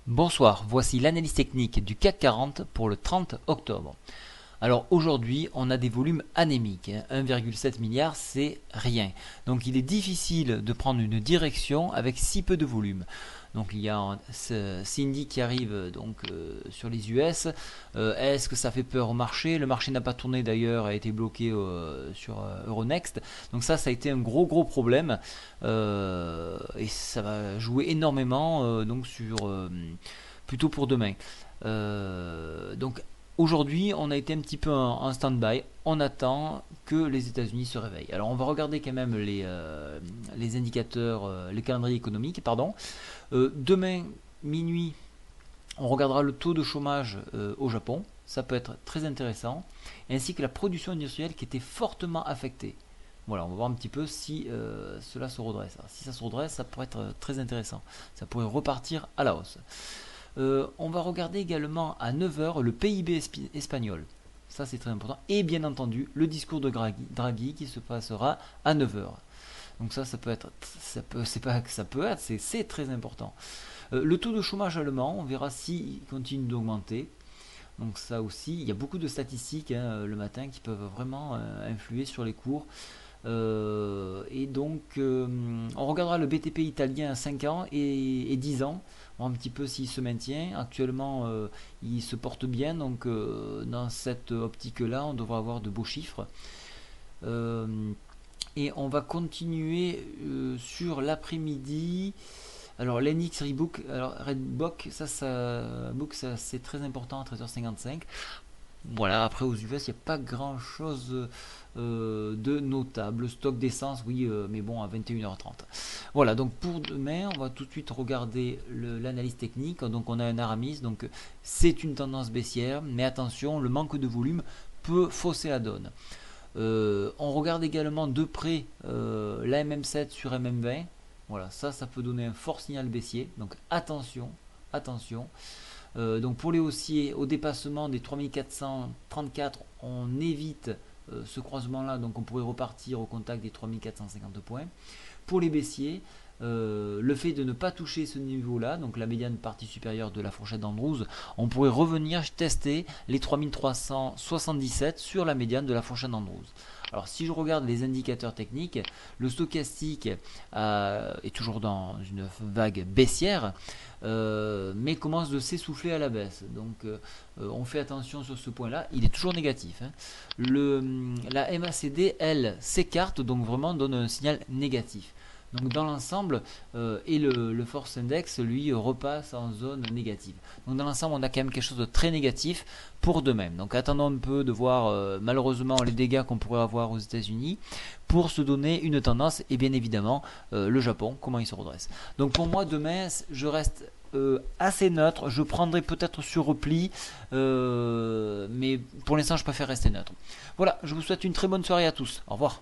Bonsoir, voici l'analyse technique du CAC 40 pour le 30 octobre. Alors aujourd'hui, on a des volumes anémiques, 1,7 milliard, c'est rien. Donc il est difficile de prendre une direction avec si peu de volume. Donc il y a Cindy qui arrive sur les US. Est-ce que ça fait peur au marché? Le marché n'a pas tourné d'ailleurs, a été bloqué sur Euronext. Donc ça a été un gros problème. Et ça va jouer énormément plutôt pour demain. Donc aujourd'hui, on a été un petit peu en stand-by. On attend que les États-Unis se réveillent. Alors, on va regarder quand même les indicateurs, les calendriers économiques, pardon. Demain, minuit, on regardera le taux de chômage au Japon. Ça peut être très intéressant. Ainsi que la production industrielle qui était fortement affectée. Voilà, on va voir un petit peu si cela se redresse. Alors, si ça se redresse, ça pourrait être très intéressant. Ça pourrait repartir à la hausse. On va regarder également à 9 heures le PIB espagnol. Ça c'est très important. Et bien entendu le discours de Draghi qui se passera à 9 heures. Donc ça peut être, c'est pas que ça peut être, c'est très important. Le taux de chômage allemand, on verra s'il continue d'augmenter. Donc ça aussi, il y a beaucoup de statistiques le matin qui peuvent vraiment influer sur les cours. On regardera le BTP italien à 5 ans et 10 ans, voir un petit peu s'il se maintient. Actuellement, il se porte bien, donc dans cette optique-là, on devrait avoir de beaux chiffres. Et on va continuer sur l'après-midi. Alors l'NX Rebook, alors Redbook, ça c'est très important à 13h55. Voilà, après aux US, il n'y a pas grand chose de notable. Stock d'essence, oui, mais bon, à 21h30. Voilà, donc pour demain, on va tout de suite regarder l'analyse technique. Donc on a un Aramis, donc c'est une tendance baissière, mais attention, le manque de volume peut fausser la donne. On regarde également de près la MM7 sur MM20. Voilà, ça peut donner un fort signal baissier, donc attention. Donc pour les haussiers, au dépassement des 3434, on évite ce croisement là, donc on pourrait repartir au contact des 3450 points. Pour les baissiers, le fait de ne pas toucher ce niveau là, donc la médiane partie supérieure de la fourchette d'Andrews, on pourrait revenir tester les 3377 sur la médiane de la fourchette d'Andrews. Alors si je regarde les indicateurs techniques, le stochastique est toujours dans une vague baissière, mais commence de s'essouffler à la baisse. Donc on fait attention sur ce point là, il est toujours négatif. La MACD, elle, s'écarte, donc vraiment donne un signal négatif. Donc dans l'ensemble, le Force Index, lui, repasse en zone négative. Donc dans l'ensemble, on a quand même quelque chose de très négatif pour demain. Donc attendons un peu de voir malheureusement les dégâts qu'on pourrait avoir aux États-Unis pour se donner une tendance, et bien évidemment le Japon, comment il se redresse. Donc pour moi, demain, je reste assez neutre. Je prendrai peut-être sur repli, mais pour l'instant, je préfère rester neutre. Voilà, je vous souhaite une très bonne soirée à tous. Au revoir.